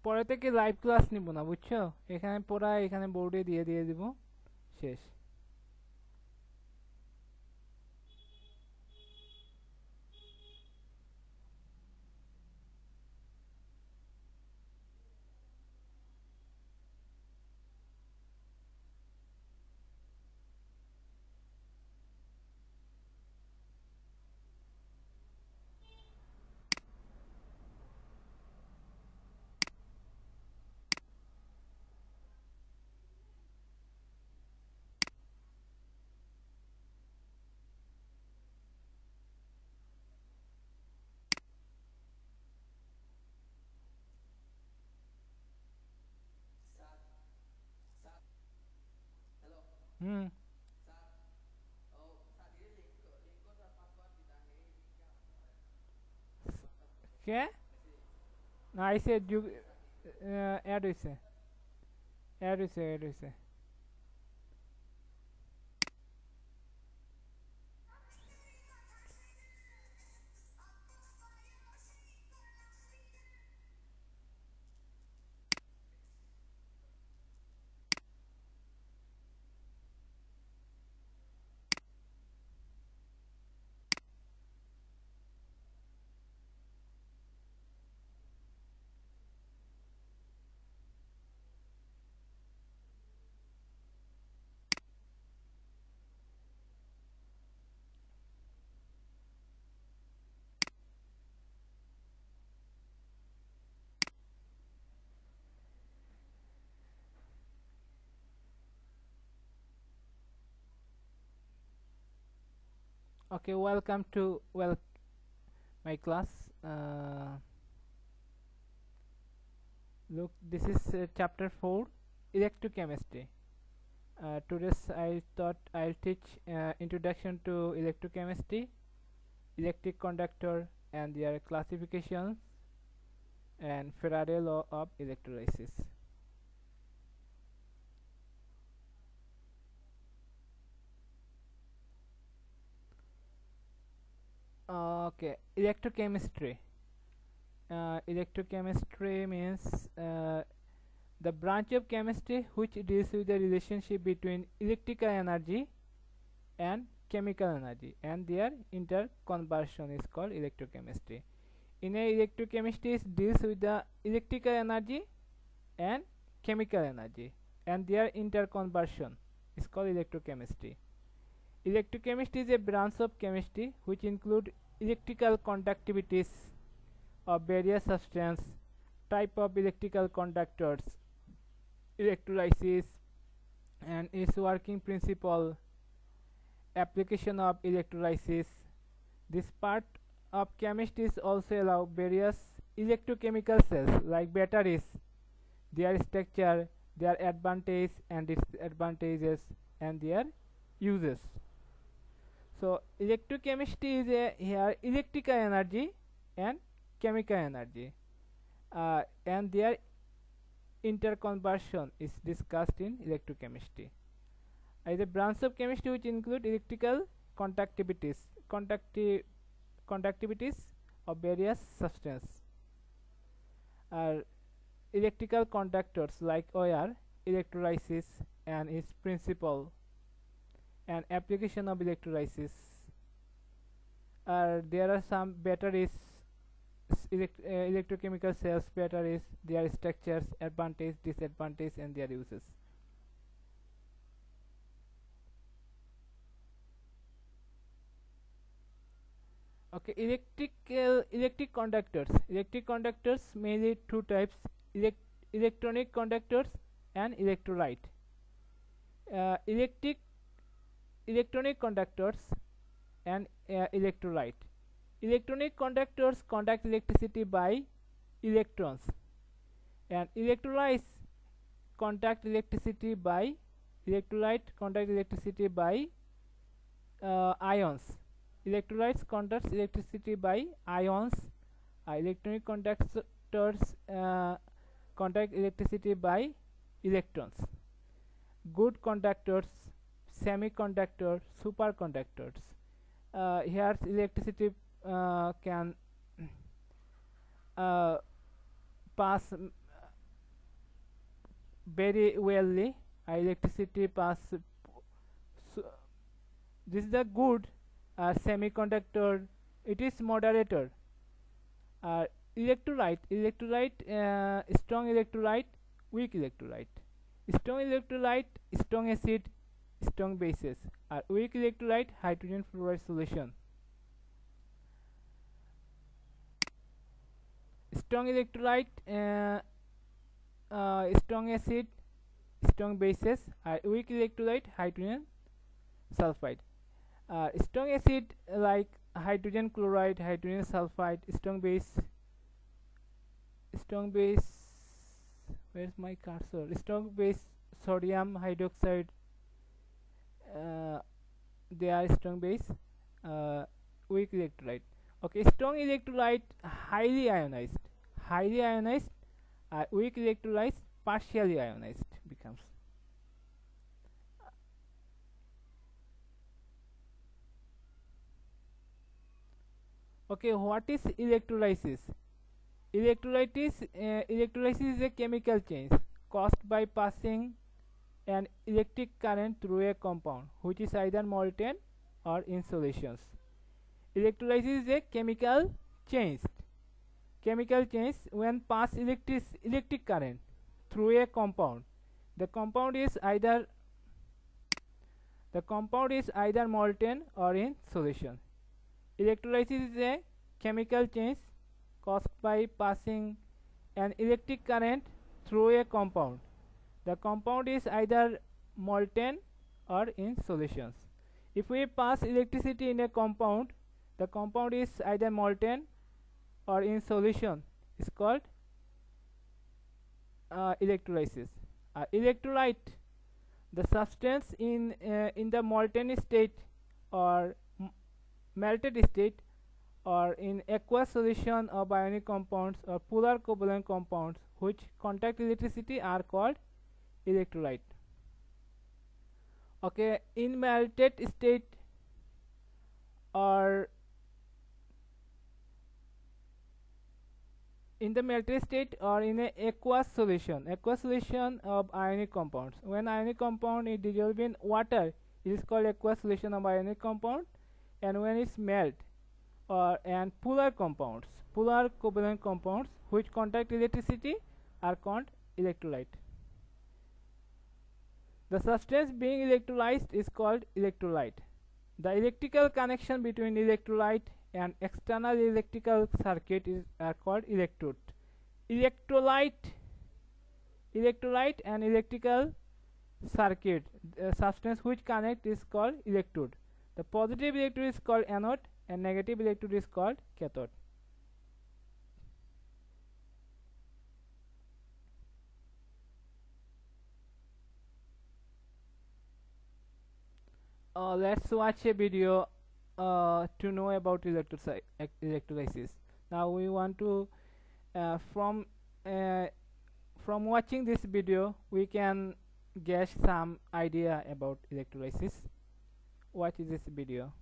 পরে থেকে live class নিব না, বুঝছো? এখানে পড়া এখানে বোর্ডে দিয়ে দিয়ে দিব, শেষ। হুম। কে? না, আইসে যুগ অ্যাড হইছে, অ্যাড হইছে, অ্যাড হইছে। Okay, welcome to my class. Look, this is chapter 4, electrochemistry. Today's I thought I'll teach introduction to electrochemistry, electric conductor and their classifications, and Faraday law of electrolysis. Okay, electrochemistry. Electrochemistry means the branch of chemistry which deals with the relationship between electrical energy and chemical energy and their interconversion is called electrochemistry. In a electrochemistry deals with the electrical energy and chemical energy and their interconversion is called electrochemistry. Electrochemistry is a branch of chemistry which include electrical conductivities of various substances, type of electrical conductors, electrolysis and its working principle, application of electrolysis. This part of chemistry also allow various electrochemical cells like batteries, their structure, their advantage and disadvantages and their uses. So electrochemistry is a here electrical energy and chemical energy and their interconversion is discussed in electrochemistry. Is a branch of chemistry which include electrical conductivities conductivities of various substances. Electrical conductors like wire, electrolysis and its principle and application of electrolysis. There are some batteries, electrochemical cells, batteries, their structures, advantage, disadvantage and their uses. Okay, electric conductors. Electric conductors mainly two types: electronic conductors and electrolyte. Electronic conductors and electrolyte. Electronic conductors conduct electricity by electrons, and electrolytes conduct electricity by ions. Electrolytes conduct electricity by ions. Electronic conductors conduct electricity by electrons. Good conductors, semiconductor, superconductors. Here electricity can pass very wellly. Electricity pass. So this is the good semiconductor. It is moderator. uh, electrolyte, strong electrolyte, weak electrolyte. Strong electrolyte, strong acid, strong bases. Weak electrolyte, hydrogen fluoride solution. Strong electrolyte, strong acid, strong bases. Weak electrolyte, hydrogen sulfide. Strong acid like hydrogen chloride, hydrogen sulfide. Strong base, where's my cursor? Strong base, sodium hydroxide. They are strong base. Weak electrolyte. Okay, strong electrolyte, highly ionized. Weak electrolyte, partially ionized becomes. Okay, what is electrolysis? Electrolysis is a chemical change caused by passing an electric current through a compound which is either molten or in solutions. Electrolysis is a chemical change when pass electric current through a compound. The compound is either molten or in solution. Electrolysis is a chemical change caused by passing an electric current through a compound. The compound is either molten or in solutions. If we pass electricity in a compound, the compound is either molten or in solution. It's called electrolysis. Electrolyte, the substance in the molten state or melted state or in aqueous solution of ionic compounds or polar covalent compounds which contact electricity are called electrolyte. Okay, in melted state or in the melted state or in a aqueous solution of ionic compounds. When ionic compound is dissolved in water, it is called aqueous solution of ionic compound, and when it's melt and polar covalent compounds which contact electricity are called electrolyte. The substance being electrolyzed is called electrolyte. The electrical connection between electrolyte and external electrical circuit are called electrode. Electrolyte and electrical circuit, substance which connect is called electrode. The positive electrode is called anode and negative electrode is called cathode. Let's watch a video to know about electrolysis. Now we want to from watching this video we can get some idea about electrolysis. Watch this video.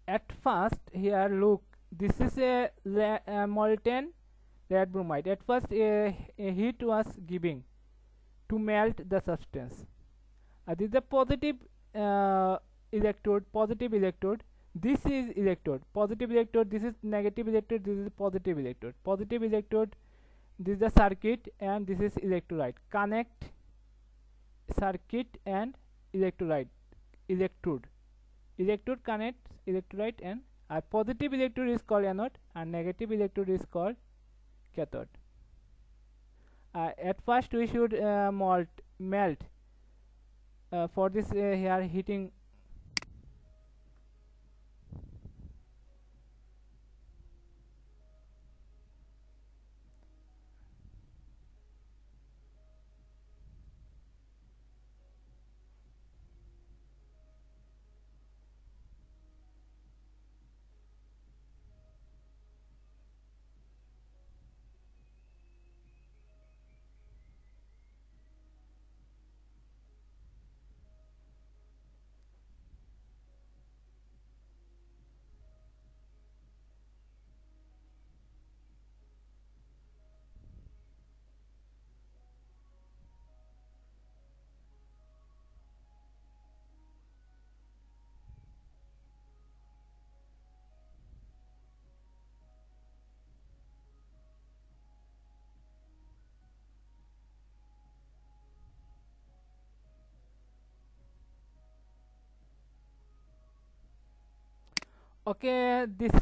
At first, here look, this is a molten lead bromide. At first a heat was giving to melt the substance. This is the positive electrode. This is electrode, positive electrode. This is negative electrode. This is positive electrode. Positive electrode. This is the circuit, and this is electrolyte. Connect circuit and electrolyte. Electrode connects electrolyte, and a positive electrode is called anode and negative electrode is called cathode. At first we should melt for this here heating. Okay, this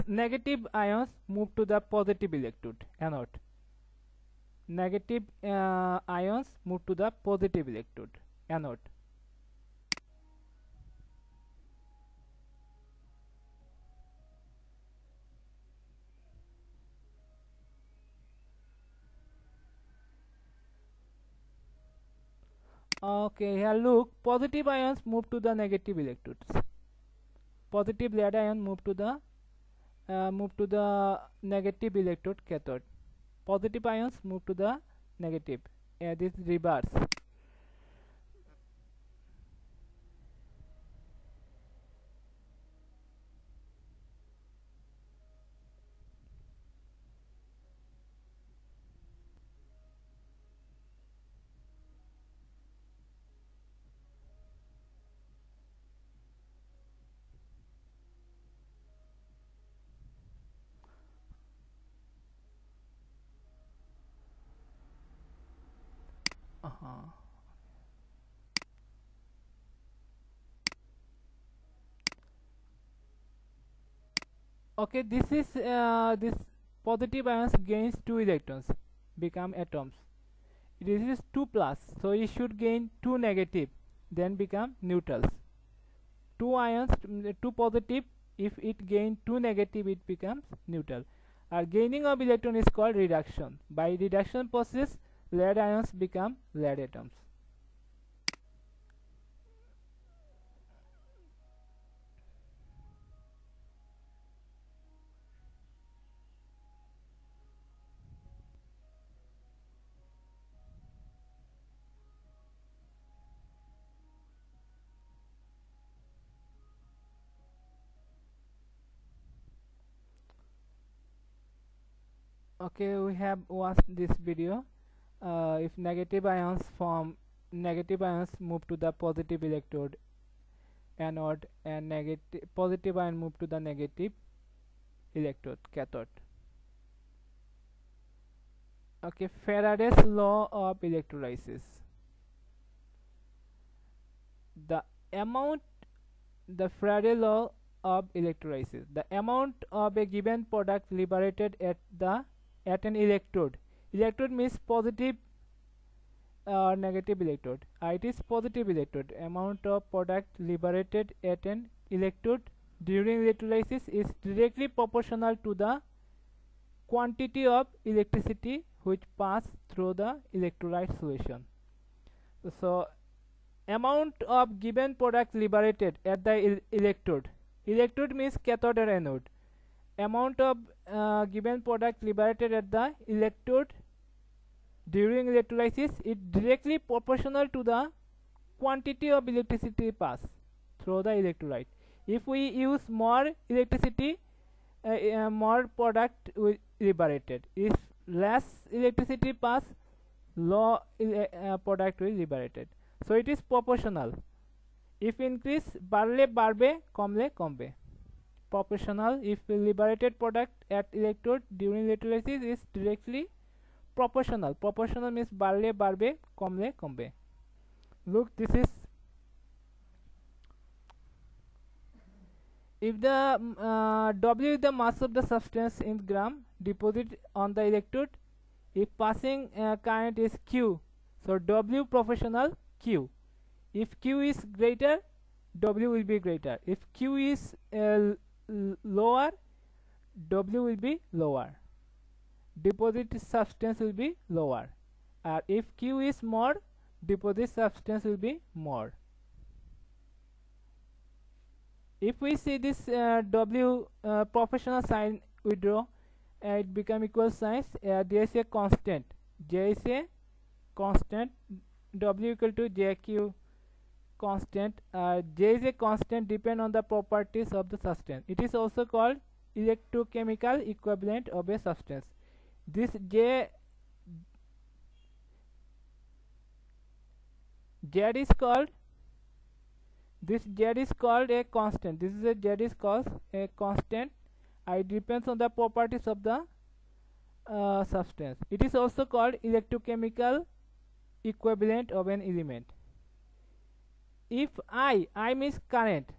negative ions move to the positive electrode, anode. Negative ions move to the positive electrode, anode. Okay, here look, positive ions move to the negative electrodes. Positive lead ion move to the negative electrode, cathode. Positive ions move to the negative. This reverse. Okay, this positive ions gains 2 electrons, become atoms. This is 2 plus, so it should gain 2 negative, then become neutrals. 2 ions, 2 positive, if it gain 2 negative, it becomes neutral. Gaining of electron is called reduction. By reduction process, lead ions become lead atoms. Okay, we have watched this video. If negative ions move to the positive electrode, anode, and negative positive ion move to the negative electrode, cathode. Okay, Faraday's law of electrolysis. The amount, the Faraday law of electrolysis. The amount of a given product liberated at an electrode. Electrode means positive or negative electrode. It is positive electrode. Amount of product liberated at an electrode during electrolysis is directly proportional to the quantity of electricity which pass through the electrolyte solution. So amount of given product liberated at the electrode. Electrode means cathode or anode. Amount of given product liberated at the electrode during electrolysis is directly proportional to the quantity of electricity pass through the electrolyte. If we use more electricity, more product will liberated. If less electricity pass, low product will liberated. So it is proportional. If increase barle barbe, comle combe. Proportional. If liberated product at electrode during electrolysis is directly proportional. Proportional means barle barbe, comle combe. Look, this is if the W is the mass of the substance in gram deposit on the electrode. If passing current is Q, so W proportional Q. If Q is greater, W will be greater. If Q is lower, W will be lower. Deposit substance will be lower. If Q is more, deposit substance will be more. If we see this W proportional sign we draw, it become equal signs. There is a constant. J is a constant. W equal to JQ constant. J is a constant depend on the properties of the substance. It is also called electrochemical equivalent of a substance. This Z is called a constant. This is a Z is called a constant. It depends on the properties of the substance. It is also called electrochemical equivalent of an element. If I means current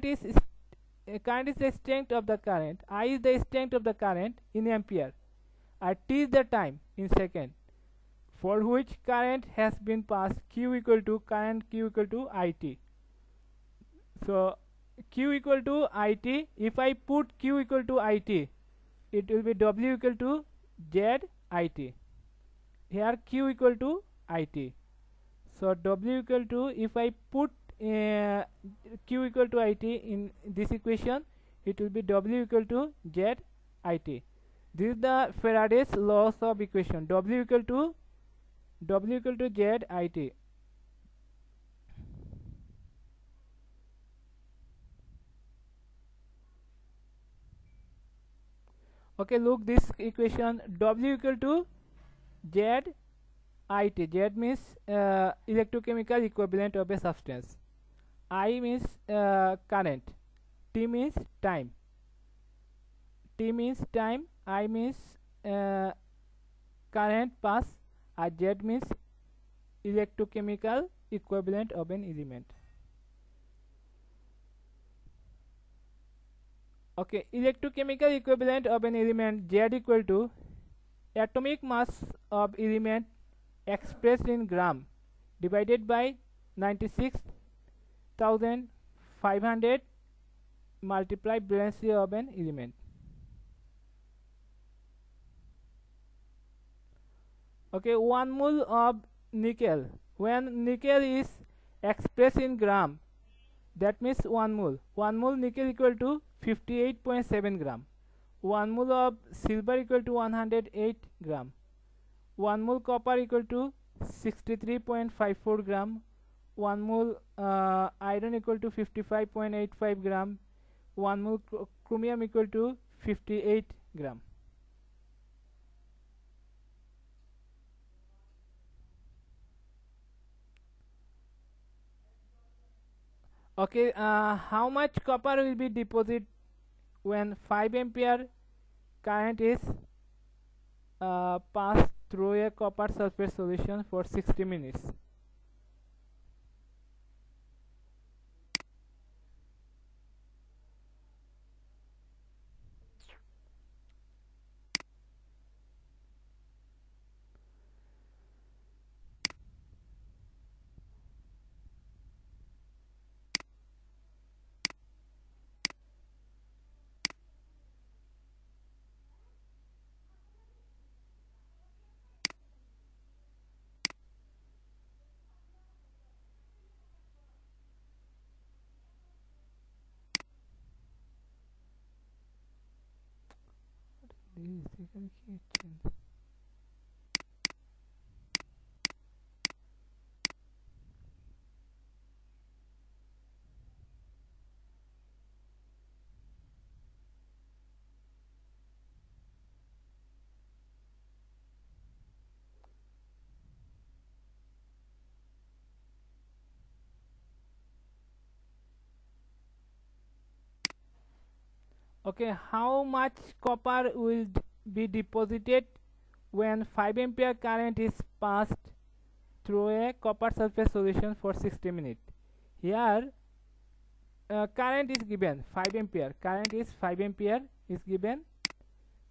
is current is the strength of the current, I is the strength of the current in ampere, T is the time in second for which current has been passed. Q equal to current Q equal to IT. So Q equal to IT. If I put Q equal to IT, it will be W equal to Z IT. Here Q equal to IT. So W equal to, if I put Q equal to IT in this equation, it will be W equal to Z IT. This is the Faraday's laws of equation. W equal to Z IT. Okay, look this equation. W equal to Z IT. Z means electrochemical equivalent of a substance. I means current. T means time. I means current pass. Z means electrochemical equivalent of an element. Okay, electrochemical equivalent of an element Z equal to atomic mass of element expressed in gram divided by 96,500 multiply valency of an element. Okay, 1 mole of nickel. When nickel is expressed in gram, that means 1 mole. 1 mole nickel equal to 58.7 gram. 1 mole of silver equal to 108 gram. 1 mole copper equal to 63.54 gram. 1 mole iron equal to 55.85 gram. 1 mole chromium equal to 58 gram. Okay, how much copper will be deposited when 5 ampere current is passed through a copper sulfate solution for 60 minutes? Okay, how much copper will be deposited when 5 ampere current is passed through a copper sulfate solution for 60 minutes? Here current is given 5 ampere. Current is 5 ampere is given.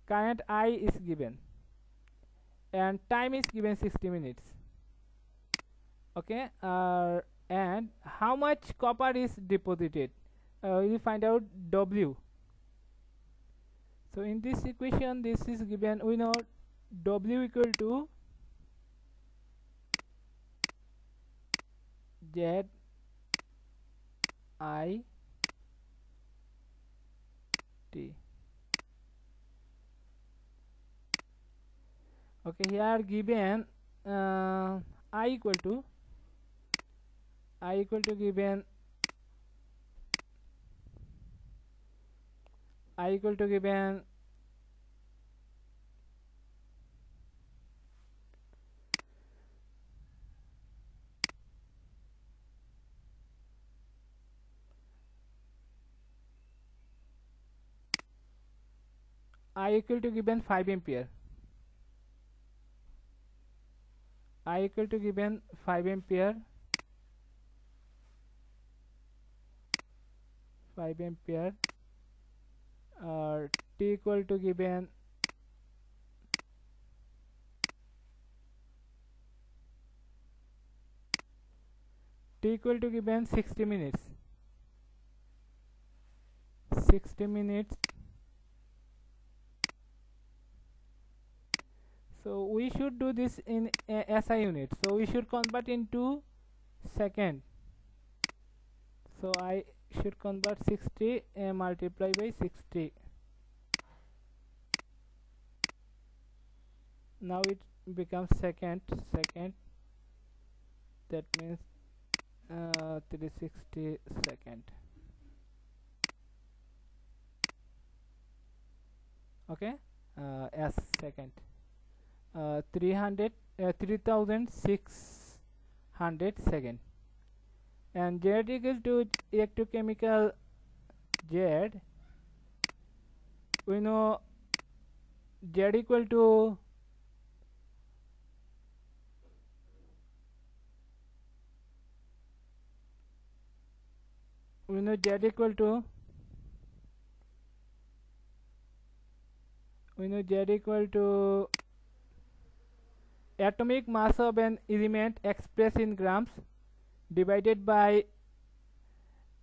Current I is given. And time is given 60 minutes. Okay, and how much copper is deposited? We will find out W. So in this equation, this is given. We know W equal to Z I T. Okay, here given I equal to given I equal to given I equal to given 5 ampere. I equal to given 5 ampere. 5 ampere T equal to given T equal to given 60 minutes. 60 minutes. So we should do this in SI unit. So we should convert into second. So I should convert 60 and multiply by 60. Now it becomes second. That means 360 second. Okay, as second. 3600 second. And Z equal to electrochemical Z. We know Z equal to atomic mass of an element expressed in grams divided by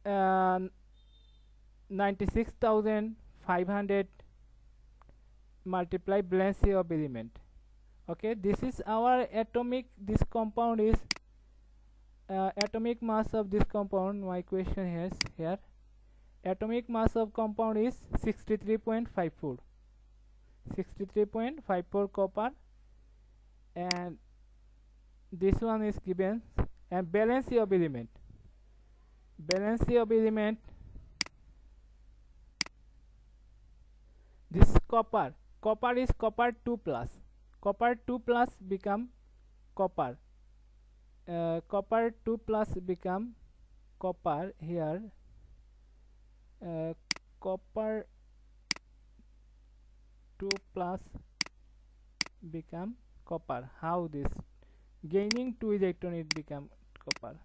96,500 multiply valency of element. Okay, this is our atomic. This compound is atomic mass of this compound. My question is here. Atomic mass of compound is 63.54. 63.54 copper, and this one is given. And valency of element. This copper is copper 2 plus. Copper 2 plus become copper. Copper 2 plus become copper here. Copper 2 plus become copper. How this? Gaining 2 electron, it become copper.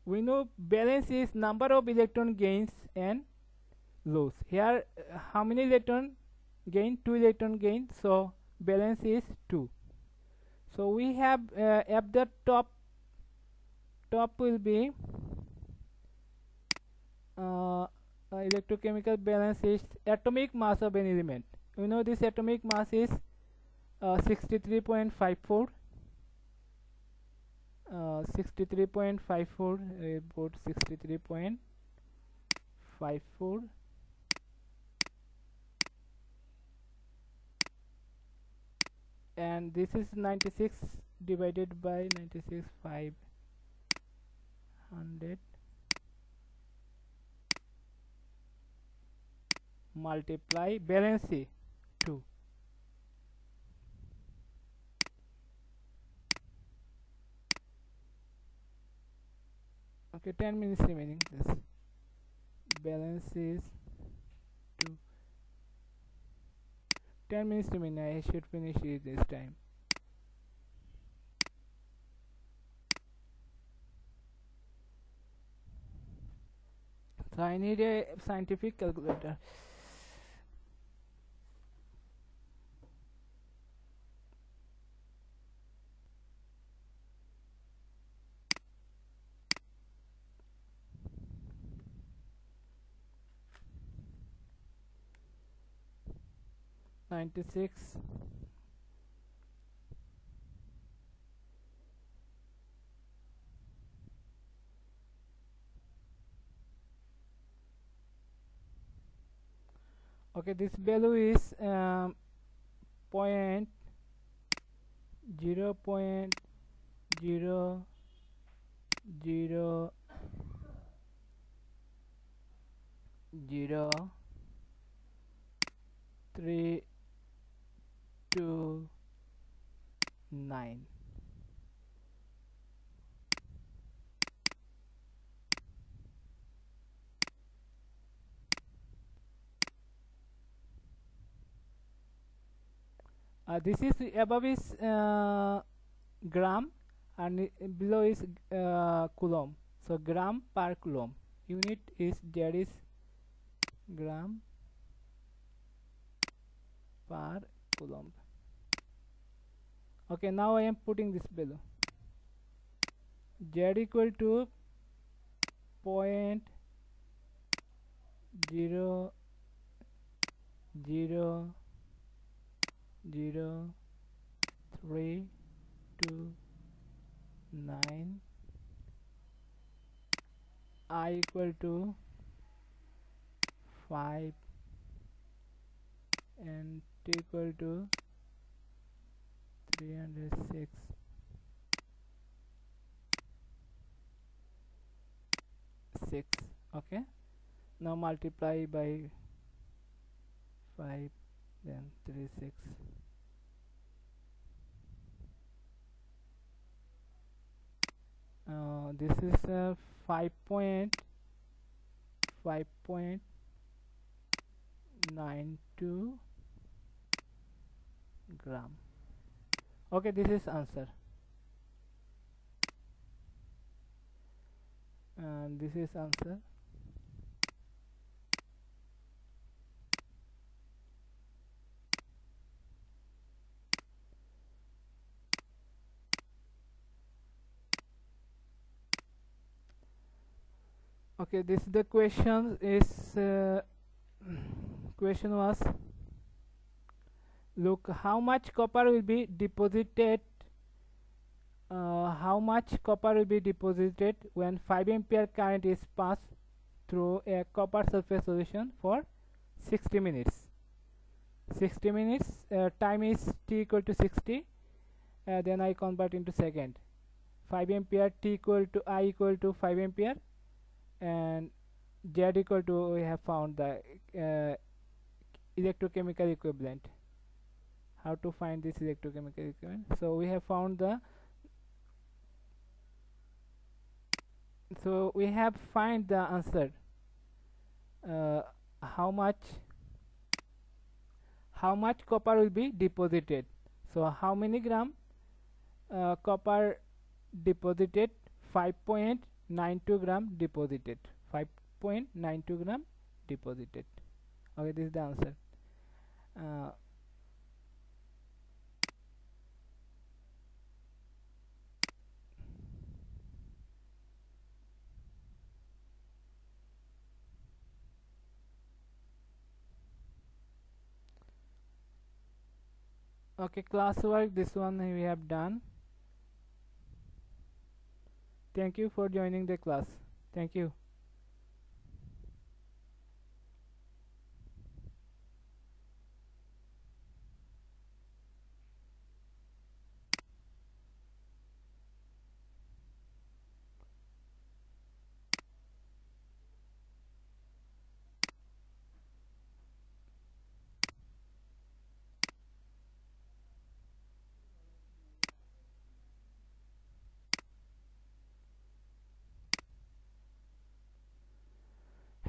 We know valence is number of electron gains and lose. Here how many electron gain? 2 electron gain. So valence is 2. So we have at the top will be electrochemical balance is atomic mass of an element. We know this atomic mass is 63.54. 63.54. Put 63.54. And this is 96 divided by 96,500 multiply valency 2. Okay, 10 minutes remaining. This balance is 2. 10 minutes remaining. I should finish it this time. So I need a scientific calculator. $96. Okay, this value is 0.000329. This is above is gram, and below is coulomb. So gram per coulomb. Unit is there is gram per coulomb. Okay, now I am putting this below. Z equal to 0.0003229. I equal to 5 and T equal to 306. Okay, now multiply by 5 then 36. This is 5.92 gram. Okay, this is answer, and this is answer. Okay, this the question is question was, look how much copper will be deposited when 5 ampere current is passed through a copper sulfate solution for 60 minutes. Time is t equal to 60, then I convert into second. 5 ampere, t equal to I equal to 5 ampere, and Z equal to, we have found the electrochemical equivalent. How to find this electrochemical equivalent? So we have found the, so we have find the answer. How much copper will be deposited? So how many gram copper deposited? 5.92 gram deposited. 5.92 gram deposited. Okay, this is the answer. Okay, classwork, this one we have done. Thank you for joining the class. Thank you.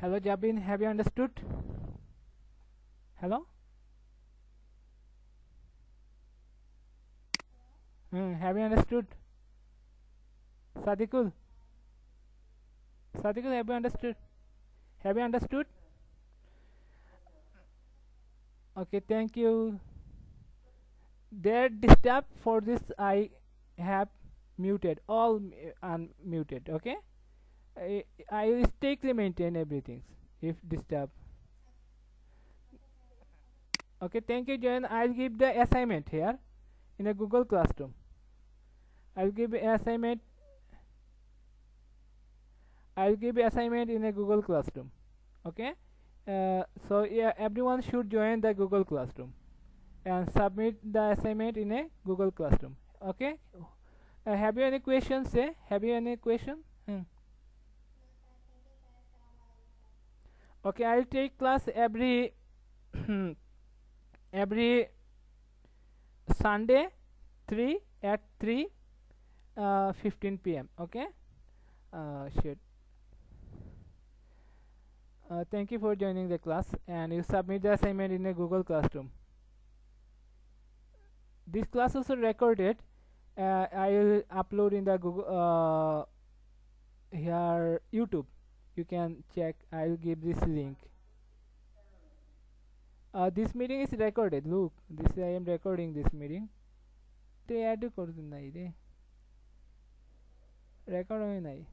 Hello Jabin, have you understood? Hello? Have you understood? Sadikul, have you understood? Have you understood? Okay, thank you. There disturb for this I have muted, all unmuted. Okay, I will strictly maintain everything if disturb. Okay, thank you Jan. I'll give the assignment here in a Google Classroom. I'll give assignment in a Google Classroom. Okay, so yeah, everyone should join the Google Classroom and submit the assignment in a Google Classroom. Okay, have you any questions? Have you any question? Okay, I'll take class every every Sunday 3:15 p.m. Okay, sure. Thank you for joining the class, and you submit the assignment in a Google Classroom. This class also recorded, I will upload in the Google here YouTube. You can check. I will give this link. This meeting is recorded. Look, this I am recording this meeting. ते add कर दूँ ना इधे record होए नहीं